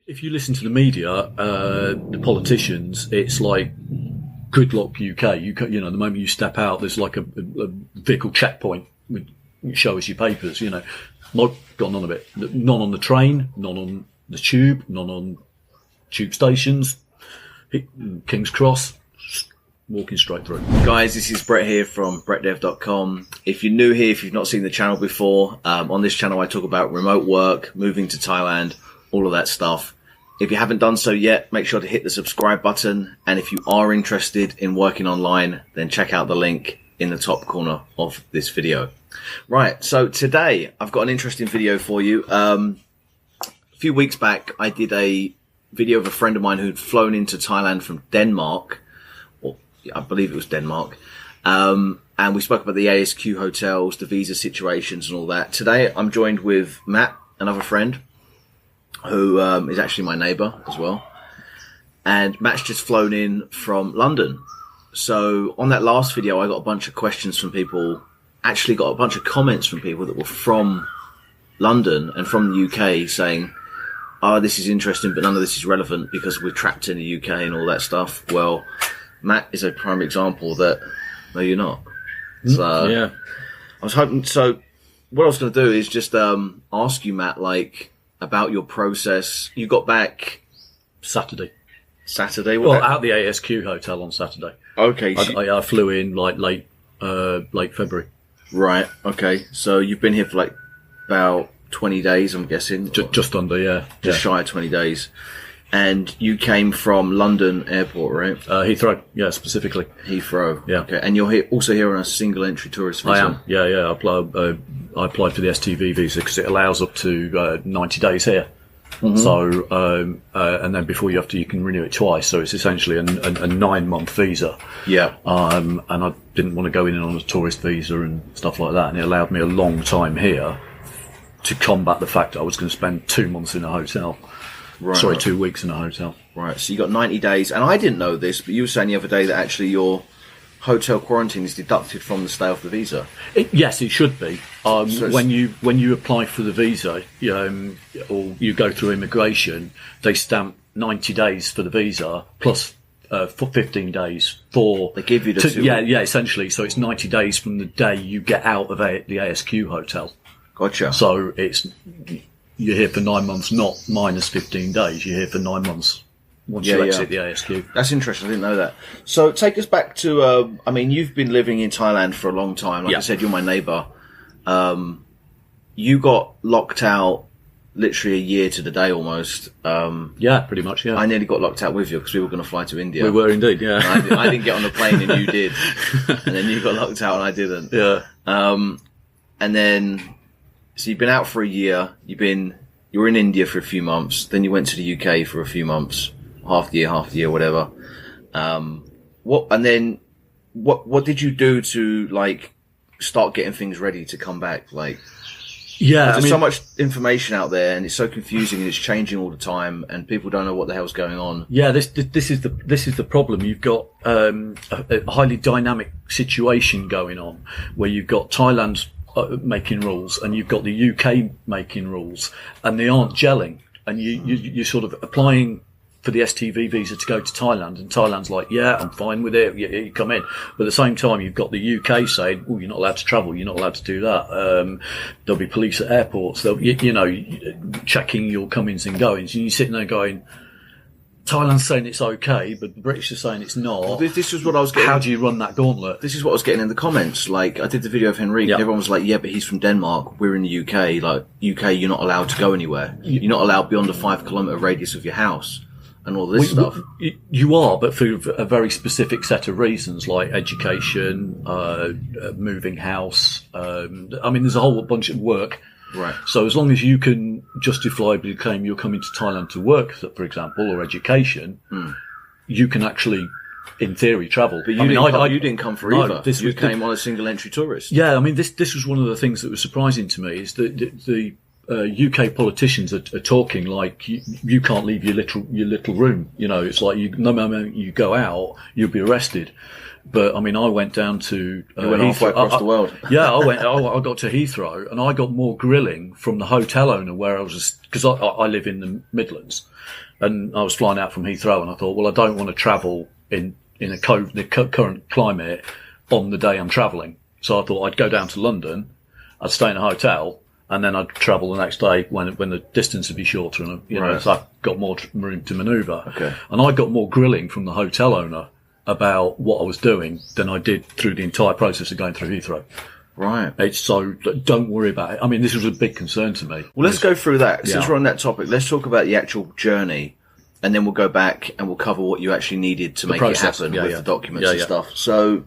If you listen to the media, the politicians, it's like gridlock UK. The moment you step out, there's like a vehicle checkpoint with show us your papers. Not got none of it. None on the train, none on the tube, none on tube stations. King's Cross, walking straight through. Guys, this is Brett here from brettdev.com. If you're new here, if you've not seen the channel before, on this channel I talk about remote work, moving to Thailand, all of that stuff. If you haven't done so yet, make sure to hit the subscribe button. And if you are interested in working online, then check out the link in the top corner of this video. Right, so today I've got an interesting video for you. A few weeks back, I did a video of a friend of mine who'd flown into Thailand from Denmark, or I believe it was Denmark. And we spoke about the ASQ hotels, the visa situations and all that. Today I'm joined with Matt, another friend, who is actually my neighbour as well. And Matt's just flown in from London. So on that last video, I got a bunch of questions from people, actually got a bunch of comments from people that were from London and from the UK saying, oh, this is interesting, but none of this is relevant because we're trapped in the UK and all that stuff. Well, Matt is a prime example that, no, you're not. So Yeah. I was hoping, so what I was going to do is just ask you, Matt, about your process. You got back Saturday. What Out the ASQ hotel on Saturday. Okay. I flew in late February. Right. Okay. So you've been here for about 20 days, I'm guessing. Just under, yeah. Just shy of 20 days. And you came from London Airport, right? Heathrow, yeah, specifically. Heathrow. Yeah. Okay. And you're also here on a single entry tourist visa. I am. Yeah. I applied for the STV visa because it allows up to 90 days here. Mm-hmm. So, and then before you can renew it twice. So it's essentially a 9-month visa. Yeah. And I didn't want to go in on a tourist visa and stuff like that. And it allowed me a long time here to combat the fact that I was going to spend 2 months in a hotel. Right. Sorry, 2 weeks in a hotel. Right. So you got 90 days. And I didn't know this, but you were saying the other day that actually your hotel quarantine is deducted from the stay of the visa. Yes, it should be. When you apply for the visa, or you go through immigration, they stamp 90 days for the visa plus for 15 days for. They give you the 2 Yeah, essentially. So it's 90 days from the day you get out of the ASQ hotel. Gotcha. So you're here for 9 months, not minus 15 days. You're here for 9 months. Once you exit the ASQ. That's interesting. I didn't know that. So take us back to, you've been living in Thailand for a long time. Like I said, you're my neighbour. You got locked out literally a year to the day almost. Yeah, pretty much, yeah. I nearly got locked out with you because we were going to fly to India. We were indeed, yeah. I didn't get on the plane and you did. And then you got locked out and I didn't. Yeah. And then, so you've been out for a year. You were in India for a few months. Then you went to the UK for a few months. Half the year, whatever. What did you do to start getting things ready to come back? There's so much information out there, and it's so confusing, and it's changing all the time, and people don't know what the hell's going on. Yeah, this is the problem. You've got a highly dynamic situation going on, where you've got Thailand making rules, and you've got the UK making rules, and they aren't gelling, and you're sort of applying for the STV visa to go to Thailand, and Thailand's like, yeah, I'm fine with it, you come in. But at the same time, you've got the UK saying, oh, you're not allowed to travel, you're not allowed to do that. There'll be police at airports, they'll, checking your comings and goings, and you're sitting there going, Thailand's saying it's okay, but the British are saying it's not. Well, this was what I was getting. How do you run that gauntlet? This is what I was getting in the comments. I did the video of Henrique, and everyone was like, yeah, but he's from Denmark, we're in the UK. UK, you're not allowed to go anywhere. You're not allowed beyond a 5-kilometre radius of your house. And all this stuff. You are, but for a very specific set of reasons, like education, moving house. There's a whole bunch of work. Right. So as long as you can justifiably claim you're coming to Thailand to work, for example, or education, you can actually, in theory, travel. But you didn't come for either. You came on a single entry tourist. Yeah, this was one of the things that was surprising to me, is that the UK politicians are talking like you can't leave your little room. You know, it's like no moment you go out, you'll be arrested. But I mean, I went down to you went halfway across the world. Yeah, I got to Heathrow, and I got more grilling from the hotel owner where I was, because I live in the Midlands, and I was flying out from Heathrow, and I thought, well, I don't want to travel in the current climate on the day I'm travelling. So I thought I'd go down to London, I'd stay in a hotel, and then I'd travel the next day when the distance would be shorter, and so I got more room to manoeuvre. Okay. And I got more grilling from the hotel owner about what I was doing than I did through the entire process of going through Heathrow. Right. So don't worry about it. I mean, this was a big concern to me. Well, let's go through that. Since we're on that topic, let's talk about the actual journey, and then we'll go back and we'll cover what you actually needed to make it happen with the documents and stuff. So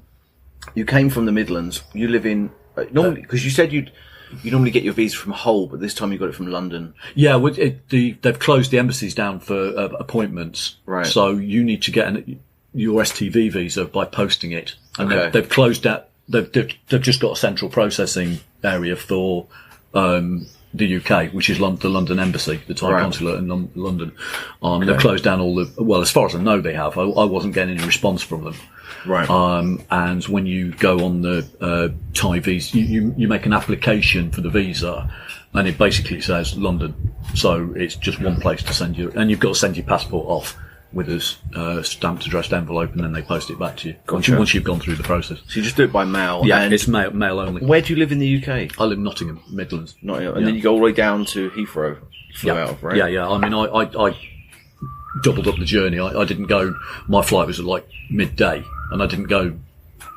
you came from the Midlands. You live in normally, because you said you normally get your visa from Hull, but this time you got it from London. Yeah, they've closed the embassies down for appointments. Right. So you need to get your STV visa by posting it, and they've closed that. They've just got a central processing area for the UK, which is the London Embassy, the Thai consulate in London. They've closed down as far as I know, they have. I wasn't getting any response from them. Right. And when you go on the Thai visa, you make an application for the visa, and it basically says London. So it's just one place to send you, and you've got to send your passport off with a stamped addressed envelope, and then they post it back to you once you've gone through the process. So you just do it by mail? Yeah, and it's mail only. Where do you live in the UK? I live in Nottingham, Midlands. Nottingham, and then you go all the way down to Heathrow. Right? Yeah. I mean, I doubled up the journey. I didn't go. My flight was at like midday, and I didn't go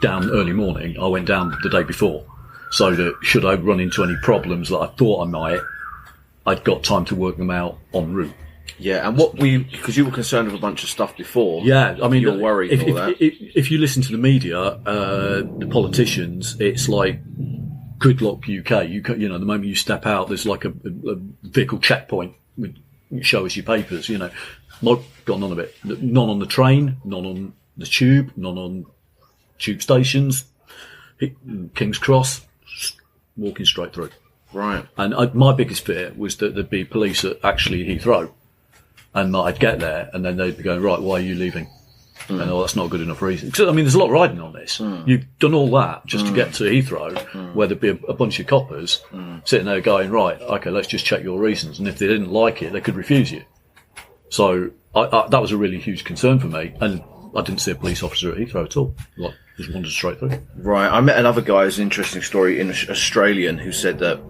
down early morning. I went down the day before, so that should I run into any problems that I thought I might, I'd got time to work them out en route. Yeah, and because you were concerned with a bunch of stuff before. Yeah, I mean, you're worried and all that. If you listen to the media, the politicians, it's like gridlock UK. The moment you step out, there's like a vehicle checkpoint with show us your papers. I've got none of it. None on the train, none on the tube, none on tube stations. King's Cross, walking straight through. Right. And my biggest fear was that there'd be police at actually Heathrow. And I'd get there, and then they'd be going, right, why are you leaving? And that's not a good enough reason. I mean, there's a lot riding on this. You've done all that just to get to Heathrow, where there'd be a bunch of coppers sitting there going, right, okay, let's just check your reasons. And if they didn't like it, they could refuse you. So that was a really huge concern for me. And I didn't see a police officer at Heathrow at all. Like, just wandered straight through. Right. I met another guy, it's an interesting story, an Australian, who said that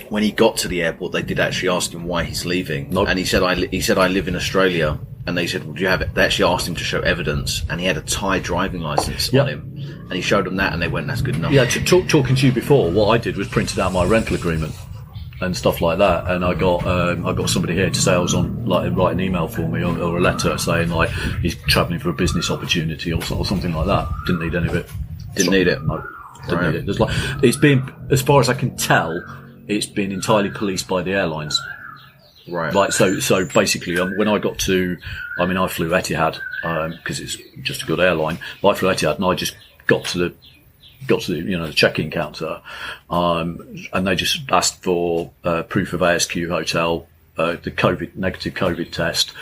when he got to the airport, they did actually ask him why he's leaving. Nope. And he said, I live in Australia. And they said, well, do you have it? They actually asked him to show evidence, and he had a Thai driving license on him. And he showed them that, and they went, that's good enough. Yeah, talking to you before, what I did was printed out my rental agreement and stuff like that. And I got somebody here to say I was on, like, write an email for me or a letter saying, like, he's travelling for a business opportunity or something like that. Didn't need any of it. Didn't need it? No, didn't need it. It's been, as far as I can tell, it's been entirely policed by the airlines. Right. Like, so basically, when I got to, I flew Etihad, because it's just a good airline, but I flew Etihad, and I just got to the, the check-in counter, and they just asked for, proof of ASQ hotel, the negative COVID test,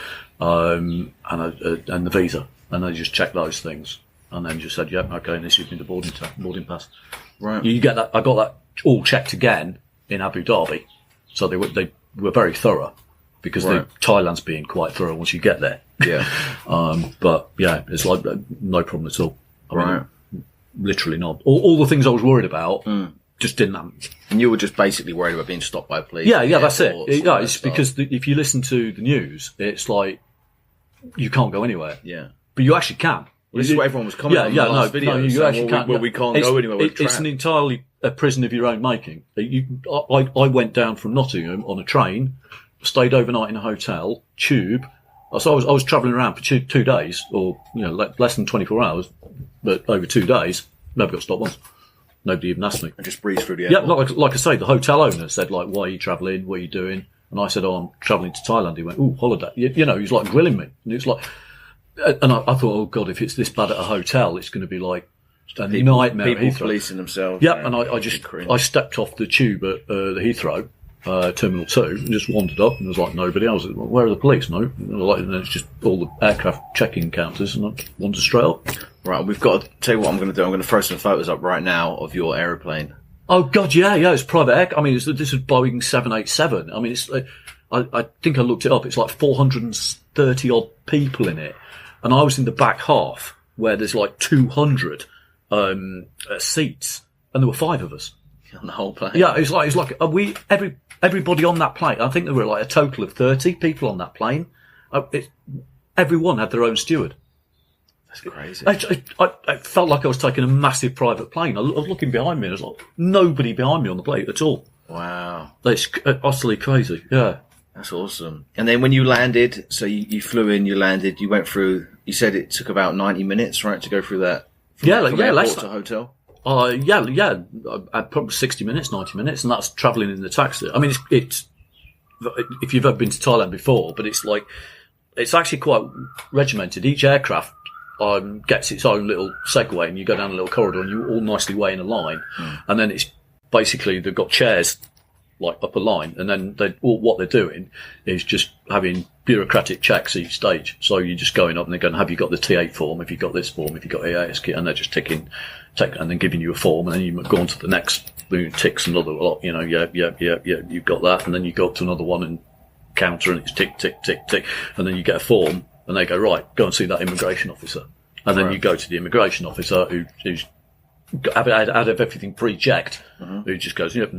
and the visa. And they just checked those things, and then just said, yep, okay, and issued me the boarding pass. Right. You get that, I got that all checked again in Abu Dhabi. So they were very thorough, because Thailand's being quite thorough once you get there. Yeah. But yeah, it's like no problem at all. I mean, literally not. All the things I was worried about just didn't happen. And you were just basically worried about being stopped by police. Yeah, that's it. Yeah, it's because if you listen to the news, it's like you can't go anywhere. Yeah. But you actually can. Well, this is what everyone was commenting on the last video. You actually can't. We can't go anywhere. It's an entirely a prison of your own making. I went down from Nottingham on a train, stayed overnight in a hotel, tube. So I was travelling around for two days, or less than 24 hours, but over 2 days. Never got stopped once. Nobody even asked me. I just breezed through the airport. Yeah, like I say, the hotel owner said, like, why are you travelling? What are you doing? And I said, I'm travelling to Thailand. He went, ooh, holiday. He's like grilling me. And it's like, and I thought, oh God, if it's this bad at a hotel, it's going to be like a nightmare. People policing themselves. Yeah, and I stepped off the tube at the Heathrow, Terminal 2, and just wandered up, and there was like nobody. I was like, where are the police? No. And then it's just all the aircraft checking counters, and I wandered straight up. Right, we've got to tell you what I'm going to do. I'm going to throw some photos up right now of your aeroplane. Oh God, yeah, it's private air. I mean, this is Boeing 787. I mean, it's. I think I looked it up. It's like 430 odd people in it, and I was in the back half where there's like 200 seats, and there were 5 of us on the whole plane. Yeah, it's like everybody on that plane. I think there were like a total of 30 people on that plane. Everyone had their own steward. That's crazy. I felt like I was taking a massive private plane. I was looking behind me, and there was like nobody behind me on the plane at all. Wow, it's utterly crazy. Yeah. That's awesome. And then when you landed, so you flew in, you landed, you went through, you said it took about 90 minutes, right, to go through that? From airport to hotel? Probably 60 minutes, 90 minutes, and that's travelling in the taxi. I mean, it's if you've ever been to Thailand before, but it's actually quite regimented. Each aircraft gets its own little segue, and you go down a little corridor, and you all nicely weigh in a line, and then it's basically they've got chairs like up a line, and then what they're doing is just having bureaucratic checks each stage. So you're just going up and they're going, have you got the T8 form? Have you got this form? Have you got AASK? And they're just ticking, and then giving you a form, and then you go on to the next, ticks another lot, yeah, you've got that, and then you go up to another one and counter, and it's tick, tick, tick, tick, and then you get a form, and they go, right, go and see that immigration officer. And then you go to the immigration officer who's had everything pre-checked, who just goes, yep,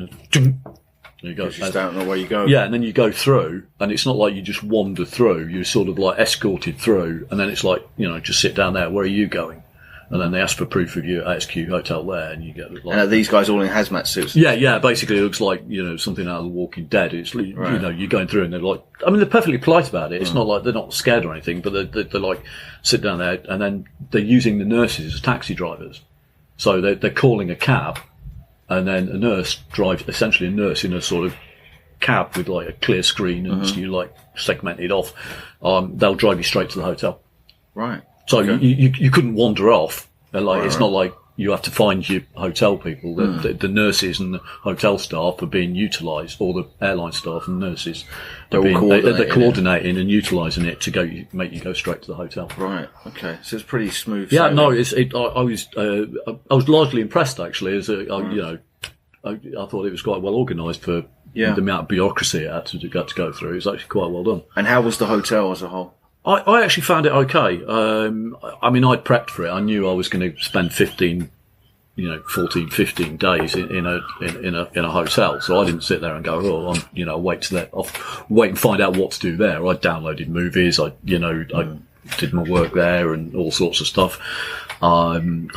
you go. You don't know where you go. Yeah, and then you go through, and it's not like you just wander through. You're sort of like escorted through, and then it's like, just sit down there. Where are you going? And then they ask for proof of your ASQ hotel there, and you get like. And are these guys all in hazmat suits? Yeah. Basically, it looks like something out of The Walking Dead. It's you're going through, and they're like, I mean, they're perfectly polite about it. It's not like they're not scared or anything, but they're like, sit down there, and then they're using the nurses as taxi drivers. So they're calling a cab. And then a nurse essentially a nurse in a sort of cab with like a clear screen, and you like segment it off. They'll drive you straight to the hotel. Right. So you couldn't wander off. It's not like you have to find your hotel people. The nurses and the hotel staff are being utilised, or the airline staff and nurses. They're coordinating and utilising it to make you go straight to the hotel. Right. Okay. So it's pretty smooth. Yeah. No. I was largely impressed actually. I thought it was quite well organised for the amount of bureaucracy it had to go through. It was actually quite well done. And how was the hotel as a whole? I actually found it okay. I mean, I'd prepped for it. I knew I was going to spend 14, 15 days in a hotel. So I didn't sit there and go, wait and find out what to do there. I downloaded movies. I did my work there and all sorts of stuff. Food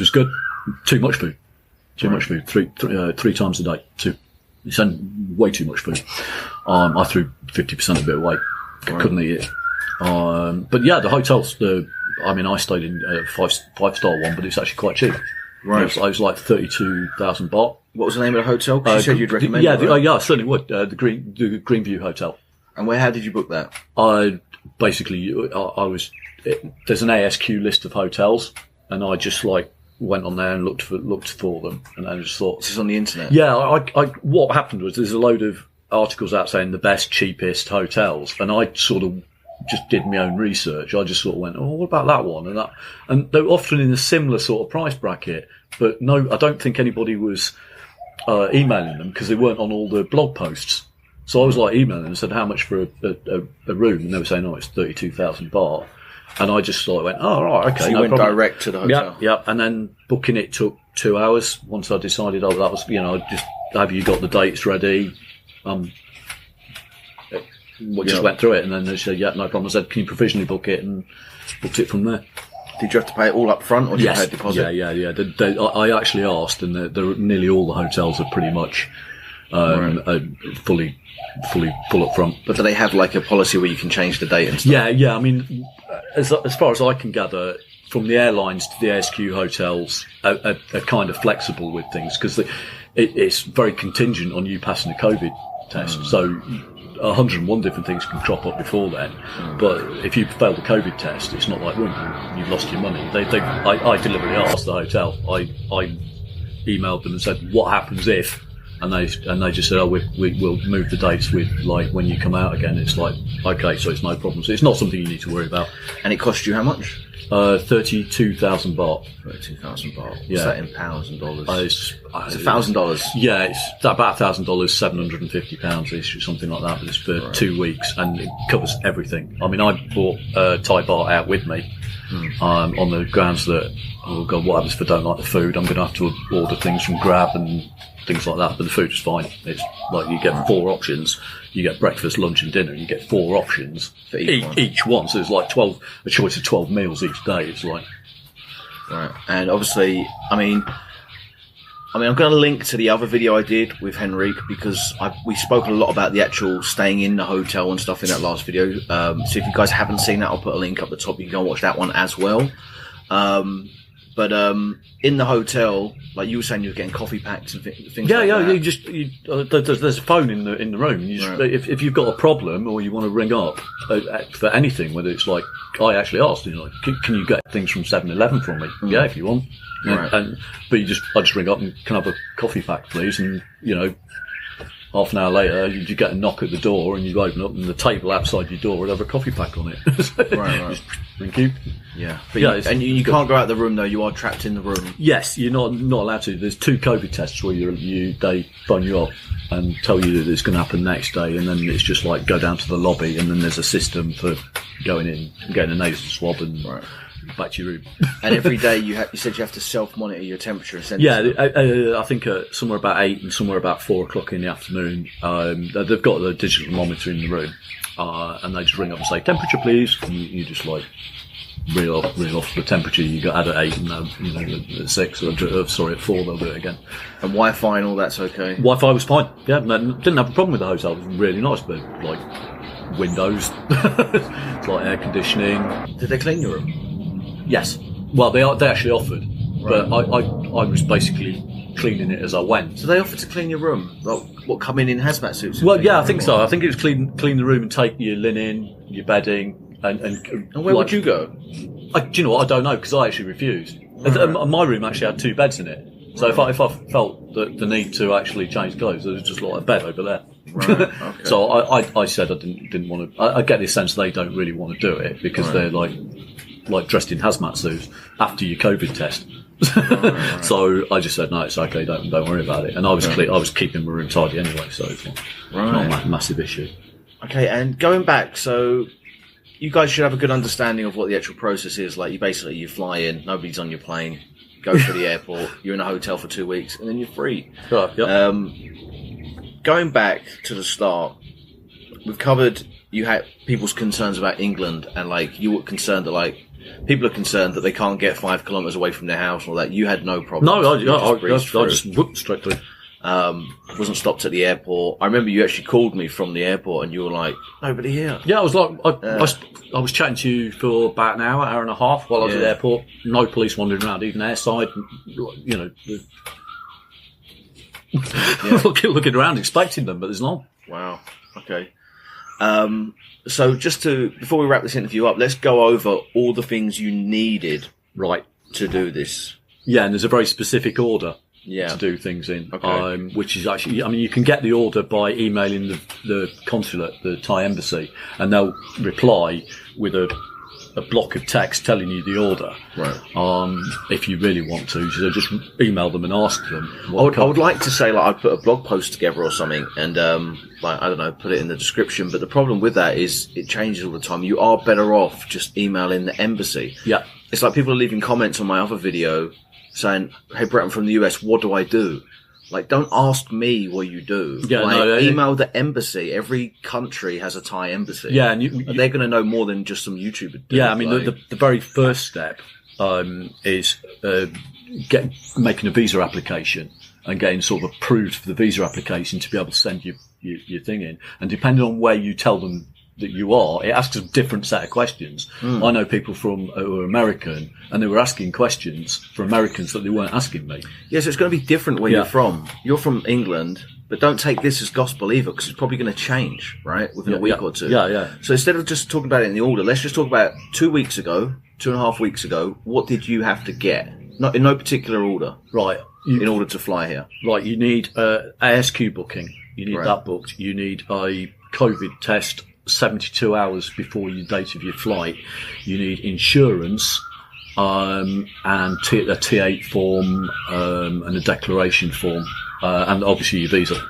was good. Too much food. Much food. Three times a day. It's way too much food. I threw 50% of it away. Couldn't eat it. But yeah, the hotels, I stayed in a five-star one, but it's actually quite cheap. Right. It was like 32,000 baht. What was the name of the hotel? 'Cause you said you'd recommend it. Yeah, I certainly would. The Greenview Hotel. And how did you book that? There's an ASQ list of hotels, and I just went on there and looked for them, and I just thought, this is on the internet. Yeah, what happened was there's a load of articles out saying the best, cheapest hotels, and I sort of just did my own research. I just sort of went, what about that one and that, and they're often in a similar sort of price bracket. But no, I don't think anybody was emailing them because they weren't on all the blog posts. So I was emailing them and said, how much for a room? And they were saying, it's 32,000 baht. And I just went, right, okay. So you went direct to the hotel? Yeah. And then booking it took 2 hours once I decided, that was, have you got the dates ready? Just went through it, and then they said, no problem. I said, can you provisionally book it? And booked it from there. Did you have to pay it all up front, or did you pay a deposit? Yeah. I actually asked, and nearly all the hotels are pretty much fully full up front. But do they have a policy where you can change the date and stuff? Yeah. I mean, as far as I can gather, from the airlines to the ASQ hotels are kind of flexible with things, because it's very contingent on you passing a COVID test. So 101 different things can crop up before then. But if you fail the COVID test, it's not like, you've lost your money. I deliberately asked the hotel. I emailed them and said, what happens if? And they just said, we'll move the dates with like when you come out again. It's like, okay, so it's no problem. So it's not something you need to worry about. And it cost you how much? 32,000 baht. 32,000 baht. Yeah. Is that in pounds and dollars? It's $1,000. Yeah, it's about $1,000, £750 ish, or something like that. But it's for 2 weeks, and it covers everything. I mean, I brought Thai baht out with me on the grounds that, oh God, what happens if I don't like the food? I'm going to have to order things from Grab and things like that. But the food is fine. It's like you get 4 options. You get breakfast, lunch, and dinner. You get 4 options for each one. So it's like a choice of 12 meals each day. It's like, right. And obviously, I mean, I'm going to link to the other video I did with Henrique because we spoke a lot about the actual staying in the hotel and stuff in that last video. So if you guys haven't seen that, I'll put a link up the top. You can go and watch that one as well. But in the hotel, like you were saying, you were getting coffee packs and things. Yeah, like yeah. that. There's a phone in the room. If you've got a problem or you want to ring up for anything, whether it's like I actually asked, like, can you get things from 7-Eleven from me? Yeah, if you want. Right. But I just ring up and can I have a coffee pack, please? And half an hour later, you get a knock at the door and you open up and the table outside your door would have a coffee pack on it. Right. Thank you. Yeah. But you can't go out the room though, you are trapped in the room. Yes, you're not allowed to. There's 2 COVID tests where they phone you up and tell you that it's going to happen next day, and then it's just like go down to the lobby and then there's a system for going in and getting a nasal swab and back to your room. And every day you said you have to self-monitor your temperature. Yeah, I think somewhere about 8 and somewhere about 4 o'clock in the afternoon, they've got the digital thermometer in the room, and they just ring up and say temperature, please. And you just like reel off the temperature you got at 8, and at 6 or at 4 they'll do it again. And Wi-Fi and all that's okay. Wi-Fi was fine. Yeah, didn't have a problem with the hotel. It was really nice, but like windows, it's like air conditioning. Did they clean your room? Yes. Well, they actually offered, but I was basically cleaning it as I went. So they offered to clean your room? Like, what, come in hazmat suits? Well, yeah, I think so. I think it was clean the room and take your linen, your bedding, and where would you go? Do you know what? I don't know, because I actually refused. Right. My room actually had 2 beds in it. So if I felt the need to actually change clothes, there was just like a bed over there. Right, okay. So I said I didn't want to. I get the sense they don't really want to do it because they're like dressed in hazmat suits after your COVID test. Right. So I just said no, it's okay. Don't worry about it. And I was keeping my room tidy anyway, so it's not a massive issue. Okay, and going back, so you guys should have a good understanding of what the actual process is. Like you fly in, nobody's on your plane, go to the airport, you're in a hotel for 2 weeks, and then you're free. Right, yep. Going back to the start, we've covered you had people's concerns about England, and like you were concerned that like people are concerned that they can't get 5 kilometers away from their house and all that. You had no problem. No, I just whooped straight through. Wasn't stopped at the airport. I remember you actually called me from the airport and you were like, nobody here. Yeah, I was like, I was chatting to you for about an hour and a half while I was at the airport. No police wandering around, even airside, looking around, expecting them, but there's none. Wow. Okay. So before we wrap this interview up, let's go over all the things you needed to do this. Yeah, and there's a very specific order to do things in, okay. Which is actually, I mean, you can get the order by emailing the consulate, the Thai embassy, and they'll reply with a block of text telling you the order. Right. If you really want to, so just email them and ask them. I would like to say, like, I'd put a blog post together or something, and I don't know, put it in the description. But the problem with that is it changes all the time. You are better off just emailing the embassy. Yeah. It's like people are leaving comments on my other video saying, "Hey, Brett, I'm from the US. What do I do?" Like, don't ask me what you do. Yeah, email the embassy. Every country has a Thai embassy. Yeah, and they're going to know more than just some YouTuber. Yeah, I mean, the very first step is making a visa application and getting sort of approved for the visa application to be able to send your thing in. And depending on where you tell them that you are, it asks a different set of questions. I know people who are American, and they were asking questions for Americans that they weren't asking me. Yeah, so it's going to be different where you're from. You're from England, but don't take this as gospel either, because it's probably going to change, right, within a week or two. Yeah. So instead of just talking about it in the order, let's just talk about 2 weeks ago, 2.5 weeks ago, what did you have to get? Not in no particular order. Right. in order to fly here? Right, you need ASQ booking. You need Right. that booked. You need a COVID test 72 hours before the date of your flight. You need insurance, and a T8 form, and a declaration form, and obviously your visa.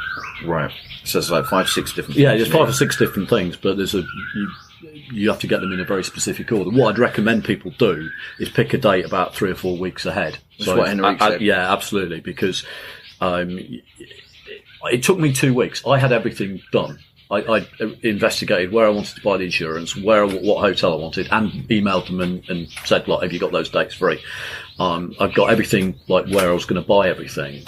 Right. So it's like 5, 6 different Yeah, things there's you 5 need. or 6 different things, but you have to get them in a very specific order. What I'd recommend people do is pick a date about 3 or 4 weeks ahead. That's what Henrik said. Yeah, absolutely, because it took me 2 weeks. I had everything done. I investigated where I wanted to buy the insurance, what hotel I wanted, and emailed them and said, like, have you got those dates free? I've got everything, like where I was going to buy everything.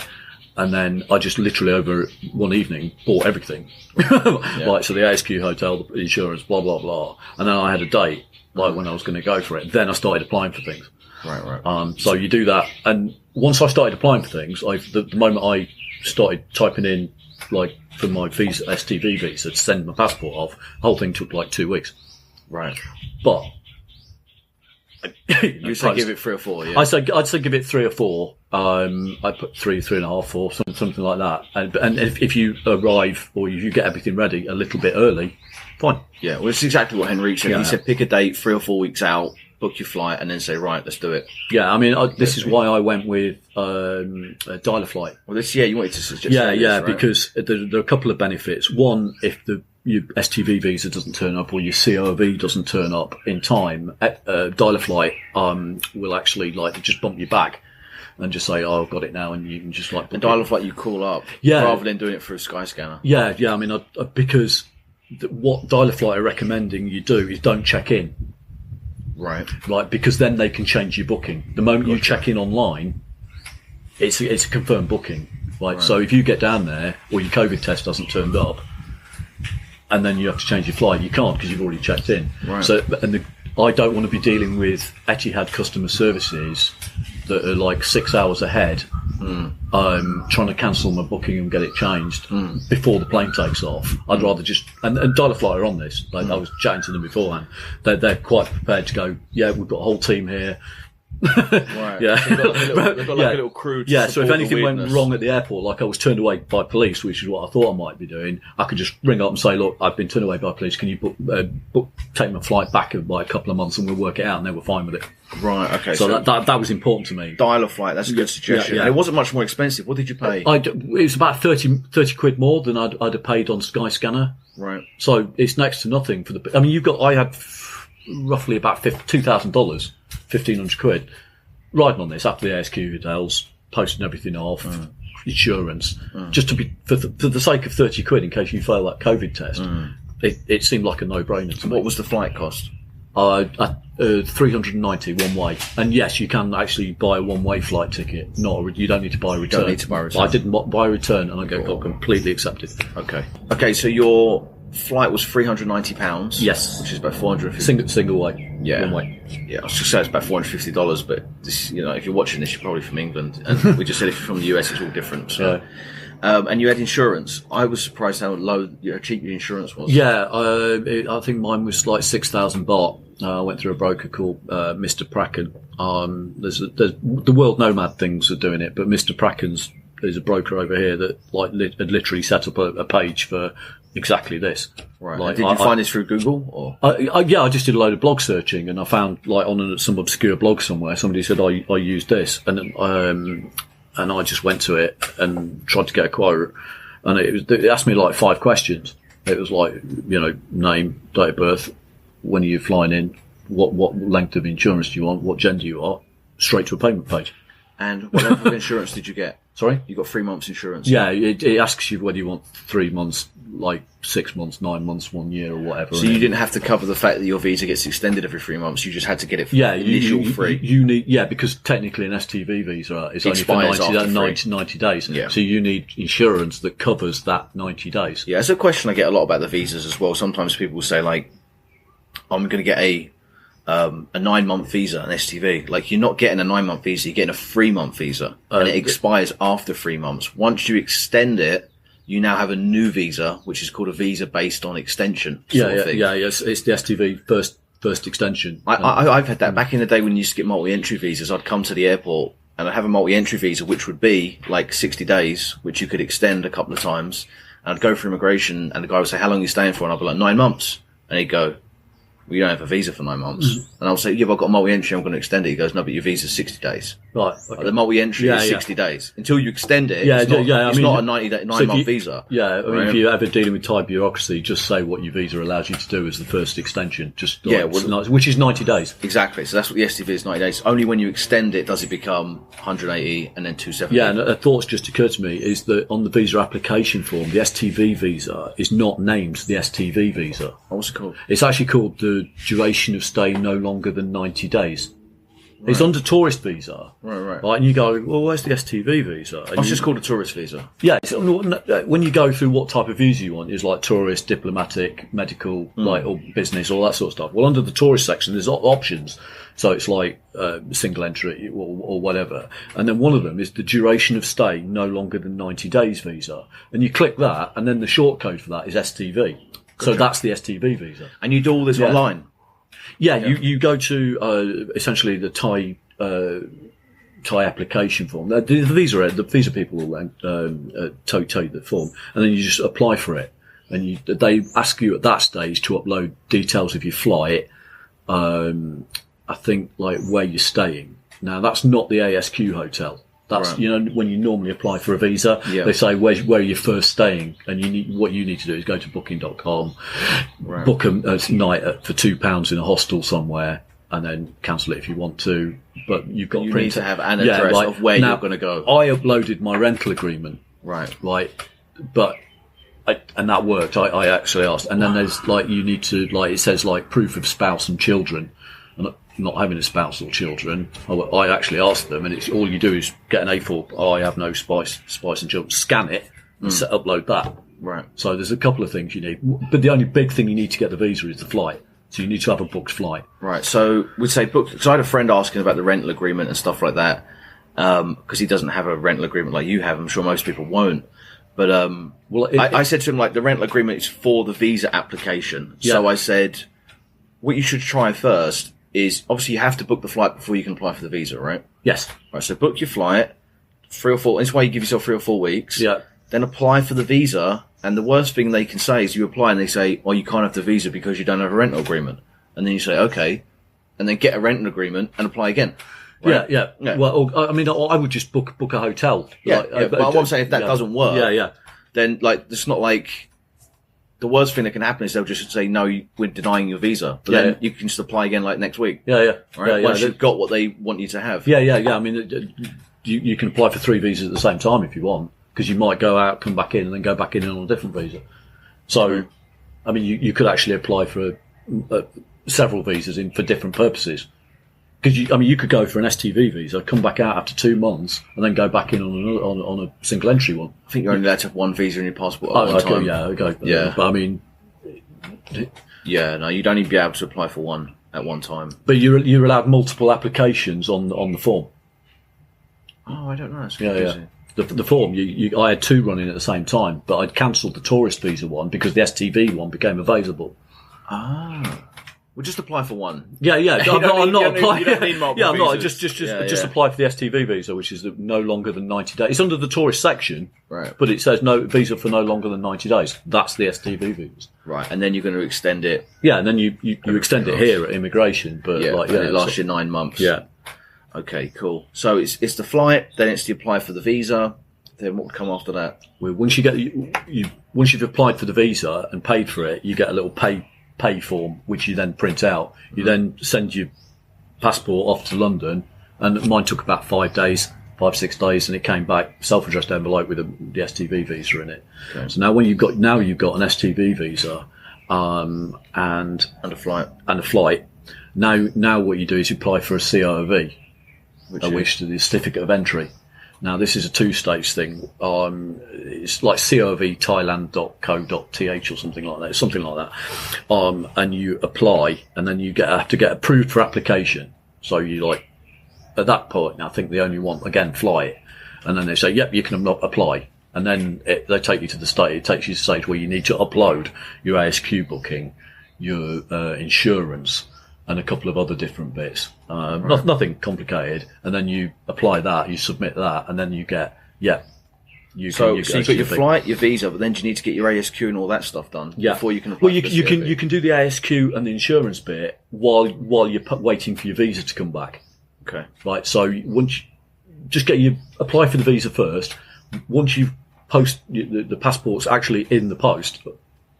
And then I just literally over one evening bought everything. Like, so the ASQ hotel, the insurance, blah, blah, blah. And then I had a date, like when I was going to go for it. Then I started applying for things. Right. So you do that. And once I started applying for things, the moment I started typing in, like, for my visa, STV visa, to send my passport off, the whole thing took like 2 weeks. Right. But You say give it 3 or 4, yeah? I'd say give it 3 or 4. I put 3, 3.5, 4, something like that. And if you arrive or if you get everything ready a little bit early, fine. Yeah, well, it's exactly what Henrik said. Yeah. He said pick a date 3 or 4 weeks out, book your flight, and then say, right, let's do it. Yeah, I mean, this is why I went with a dialer flight. Well, you wanted to suggest Yeah, this, right? because there are a couple of benefits. One, if your STV visa doesn't turn up or your COV doesn't turn up in time, dialer flight will actually, like, just bump you back and just say, "Oh, I've got it now," and you can just, like, And dial off like you call up, Yeah. rather than doing it through a Skyscanner. Yeah. I mean, because what dialer flight are recommending you do is don't check in. Right. Right, because then they can change your booking. The moment you check in online, it's a confirmed booking. Right? So if you get down there or your COVID test doesn't turn up, and then you have to change your flight, you can't because you've already checked in. Right. So, I don't want to be dealing with Etihad customer services that are like 6 hours ahead, trying to cancel my booking and get it changed before the plane takes off. I'd rather just and Dialer Fly are on this. Like, I was chatting to them beforehand. They're quite prepared to go. Yeah, we've got a whole team here. Right. Yeah. So they've got like a little crew to So if support the anything went weirdness. wrong at the airport, like I was turned away by police, which is what I thought I might be doing, I could just ring up and say, look, I've been turned away by police. Can you take my flight back by a couple of months and we'll work it out? And they were fine with it. Right, okay. So that was important to me. Dialer flight, that's a good suggestion. Yeah. And it wasn't much more expensive. What did you pay? It was about 30 quid more than I'd have paid on Skyscanner. Right. So it's next to nothing for the. I mean, I had roughly about $2,000, 1,500 quid, riding on this after the ASQ hotels, posting everything off, insurance, just to be for the sake of 30 quid in case you fail that COVID test. It seemed like a no-brainer to me. What was the flight cost? 390 one way, and yes, you can actually buy a one-way flight ticket. You don't need to buy a return. Don't need to buy a return. I didn't buy a return, and I got completely accepted. Okay. So your flight was £390. Yes. Which is about $450. Single way. Yeah. One way. Yeah, I was just saying it's about $450, but this, if you're watching this, you're probably from England, and we just said if you're from the US, it's all different. So. And you had insurance. I was surprised how cheap your insurance was. Yeah, I think mine was like 6,000 baht. I went through a broker called Mr. Pracken. There's the World Nomad things are doing it, but Mr. Pracken's is a broker over here that had literally set up a page for exactly this. Right. Like, did you find this through Google or? Yeah, I just did a load of blog searching, and I found on some obscure blog somewhere somebody said I used this, and I just went to it and tried to get a quote, and it asked me like 5 questions. It was like, name, date of birth, when are you flying in, what length of insurance do you want, what gender you are, straight to a payment page. And what level of insurance did you get? Sorry? You got 3 months insurance? Yeah, it asks you whether you want 3 months, like 6 months, 9 months, 1 year or whatever. So you didn't have to cover the fact that your visa gets extended every 3 months, you just had to get it for initial free. You need, because technically an STV visa is only for 90 days. Yeah. So you need insurance that covers that 90 days. Yeah, it's a question I get a lot about the visas as well. Sometimes people say like, I'm going to get a 9-month visa, an STV. Like, you're not getting a 9-month visa, you're getting a 3-month visa, and it expires after 3 months. Once you extend it, you now have a new visa, which is called a visa based on extension. Sort of thing. It's the STV first extension. I've had that back in the day when you used to get multi-entry visas. I'd come to the airport and I have a multi-entry visa, which would be like 60 days, which you could extend a couple of times. And I'd go for immigration, and the guy would say, "How long are you staying for?" And I'd be like, 9 months. And he'd go, "Well, you don't have a visa for 9 months." And I'll say, "Yeah, but I've got a multi-entry, I'm going to extend it." He goes, "No, but your visa's 60 days. Right. Okay. Like, the multi-entry is 60 days. Until you extend it, it's not a 9-month visa. Yeah, I mean, if you're ever dealing with Thai bureaucracy, just say what your visa allows you to do as the first extension. Just which is 90 days. Exactly. So that's what the STV is, 90 days. Only when you extend it does it become 180 and then 270. Yeah, and a thought's just occurred to me is that on the visa application form, the STV visa is not named the STV visa. What's it called? It's actually called the duration of stay no longer than 90 days. Right. It's under tourist visa. Right. And you go, well, where's the STV visa? And it's just called a tourist visa. Yeah. When you go through what type of visa you want, is like tourist, diplomatic, medical, or business, all that sort of stuff. Well, under the tourist section, there's options. So it's like single entry or whatever. And then one of them is the duration of stay no longer than 90 days visa. And you click that, and then the short code for that is STV. So that's the STV visa. And you do all this online? Yeah, you go to essentially the Thai application form. The visa people will tell you the form, and then you just apply for it. And they ask you at that stage to upload details of your flight. I think like where you're staying. Now that's not the ASQ hotel. That's when you normally apply for a visa, they say where are you first staying, and what you need to do is go to booking.com, book a night for £2 in a hostel somewhere, and then cancel it if you want to. But you need to have an address of where you're going to go. I uploaded my rental agreement, but and that worked. I actually asked, and then there's you need to it says proof of spouse and children. Not having a spouse or children, I actually asked them, and it's all you do is get an A4. I have no spouse and children. Scan it and upload that. Right. So there's a couple of things you need, but the only big thing you need to get the visa is the flight. So you need to have a booked flight. Right. So we'd say book. So I had a friend asking about the rental agreement and stuff like that, because he doesn't have a rental agreement like you have. I'm sure most people won't. But I said to him the rental agreement is for the visa application. Yeah. So I said, what you should try first is obviously you have to book the flight before you can apply for the visa, right? Yes. Right, so book your flight, 3 or 4, that's why you give yourself 3 or 4 weeks. Yeah. Then apply for the visa, and the worst thing they can say is you apply and they say, you can't have the visa because you don't have a rental agreement. And then you say, okay, and then get a rental agreement and apply again. Right? Yeah. Well, I mean, I would just book a hotel. But what I'm saying, if that doesn't work, then it's not the worst thing that can happen is they'll just say, no, we're denying your visa. But then you can just apply again next week. Right? Once you've got what they want you to have. Yeah. I mean, you can apply for 3 visas at the same time if you want, because you might go out, come back in, and then go back in on a different visa. So, I mean, you could actually apply for several visas for different purposes. Because you could go for an STV visa, come back out after 2 months, and then go back in on a single entry one. I think you're only allowed to have 1 visa in your passport at one time. Okay. But I mean, you'd only be able to apply for 1 at one time. But you're allowed multiple applications on the form. Oh, I don't know. That's confusing. The form, I had 2 running at the same time, but I'd cancelled the tourist visa one because the STV one became available. Ah. Well, just apply for 1. Yeah. I'm not applying. You don't need multiple I'm not. visas. Just apply for the STV visa, which is no longer than 90 days. It's under the tourist section, right? But it says no visa for no longer than 90 days. That's the STV visa, right? And then you're going to extend it. Yeah, and then you extend it here at immigration, but it lasts you 9 months. Yeah. Okay, cool. So it's the flight, then it's to apply for the visa. Then what would come after that? Well, once you've applied for the visa and paid for it, you get a little pay form, which you then print out. You then send your passport off to London, and mine took about 5 days, 5-6 days, and it came back self-addressed envelope with the STV visa in it. Okay. So now you've got an STV visa, and a flight. Now what you do is you apply for a COV, which is the certificate of entry. Now, this is a 2-stage thing. It's like covthailand.co.th or something like that. Something like that. And you apply, and then you have to get approved for application. So you at that point, I think they only want, again, flight. And then they say, yep, you can apply. And then they take you to the stage. It takes you to the stage where you need to upload your ASQ booking, your insurance, and a couple of other different bits. Nothing complicated. And then you apply that, you submit that, and then you get, you've got your flight, your visa, but then do you need to get your ASQ and all that stuff done before you can apply? Well, you can do the ASQ and the insurance bit while you're waiting for your visa to come back. Okay. Right. So once apply for the visa first. Once you post the passport's actually in the post,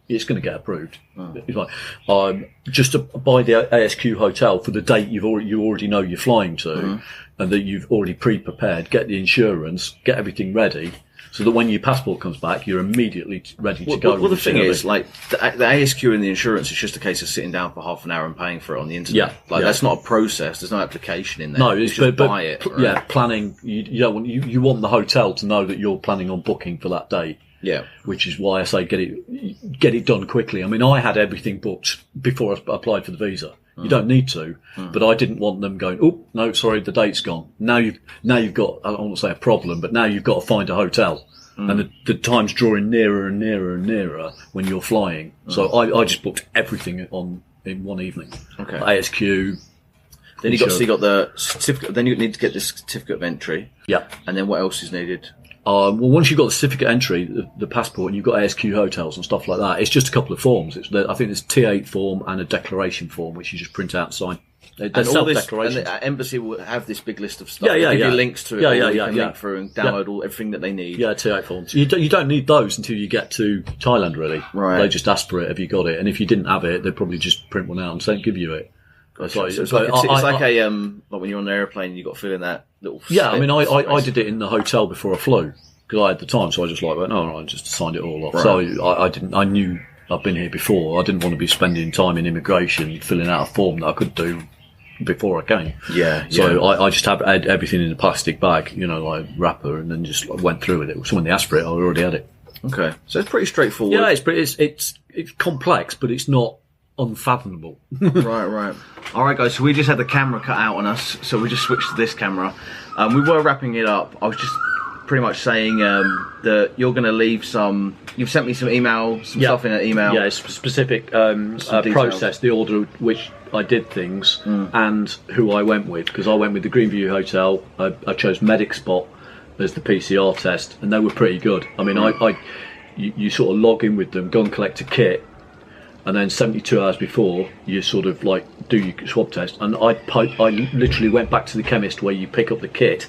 it's going to get approved. It's like, just to buy the ASQ hotel for the date you already know you're flying to, and that you've already pre-prepared. Get the insurance, get everything ready, so that when your passport comes back, you're immediately ready to go. Well, the thing is, like the ASQ and the insurance is just a case of sitting down for half an hour and paying for it on the internet. That's not a process. There's no application in there. No, it's just buy it. Right? Yeah, planning. You want the hotel to know that you're planning on booking for that date. Yeah, which is why I say get it done quickly. I mean, I had everything booked before I applied for the visa. You don't need to, but I didn't want them going, oh, no, sorry, the date's gone. Now you've got, I don't want to say a problem, but now you've got to find a hotel. And the time's drawing nearer and nearer and nearer when you're flying. So I just booked everything in one evening. Okay. ASQ. Then you got the certificate. Then you need to get the certificate of entry. Yeah. And then what else is needed? Well, once you've got the certificate entry, the passport, and you've got ASQ hotels and stuff like that, it's just a couple of forms. I think there's a T8 form and a declaration form, which you just print out and sign. They're self-declarations. And the embassy will have this big list of stuff. Yeah. Give you links to it. You can link through and download everything that they need. Yeah, T8 forms. You don't need those until you get to Thailand, really. Right. They just ask for it. Have you got it? And if you didn't have it, they'd probably just print one out and give you it. It's like when you're on an airplane, you got to fill in that little. Yeah, I mean, I did it in the hotel before I flew because I had the time, so I just I just signed it all off. Right. So I knew I'd been here before. I didn't want to be spending time in immigration filling out a form that I could do before I came. Yeah. So I just had everything in a plastic bag, like wrapper, and then just went through with it. So when they asked for it, I already had it. Okay, so it's pretty straightforward. Yeah, it's complex, but it's not unfathomable. Right. All right, guys. So we just had the camera cut out on us, so we just switched to this camera. We were wrapping it up. I was just pretty much saying that you're going to leave some. You've sent me some stuff in an email. Yeah, it's specific process, the order which I did things, and who I went with, because I went with the Greenview Hotel. I chose Medic Spot as the PCR test, and they were pretty good. I mean, you sort of log in with them, go and collect a kit, and then 72 hours before you sort of do your swab test. And I literally went back to the chemist where you pick up the kit.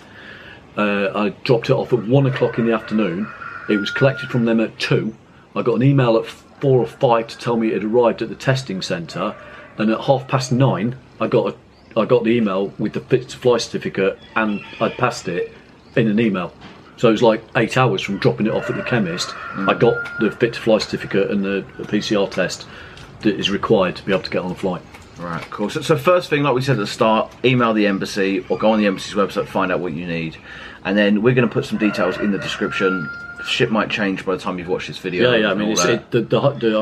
I dropped it off at 1 o'clock in the afternoon. It was collected from them at 2. I got an email at 4 or 5 to tell me it had arrived at the testing centre, and at 9:30 I got the email with the fit to fly certificate, and I'd passed it in an email. So it was like 8 hours from dropping it off at the chemist. I got the fit to fly certificate and the PCR test that is required to be able to get on the flight. Right, cool. So first thing, like we said at the start, email the embassy or go on the embassy's website, find out what you need. And then we're going to put some details in the description. Shit might change by the time you've watched this video. Yeah. I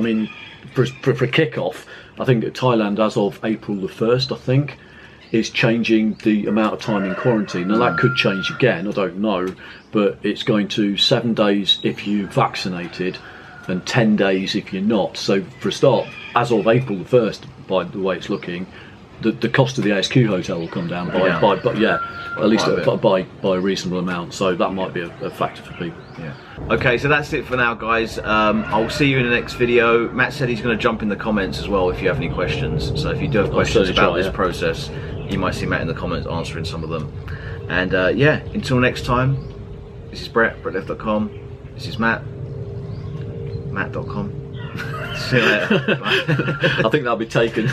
mean, for kick-off, I think Thailand, as of April the 1st, I think, is changing the amount of time in quarantine. Now, that could change again, I don't know, but it's going to 7 days if you're vaccinated and 10 days if you're not. So, for a start, as of April the 1st, by the way it's looking, the cost of the ASQ hotel will come down by a reasonable amount. So that might be a factor for people. Yeah. Okay, so that's it for now, guys. I'll see you in the next video. Matt said he's going to jump in the comments as well if you have any questions. So if you do have questions about this process, you might see Matt in the comments answering some of them. And until next time, this is Brett, BrettLeft.com. This is Matt, Matt.com. See you later. I think that'll be taken.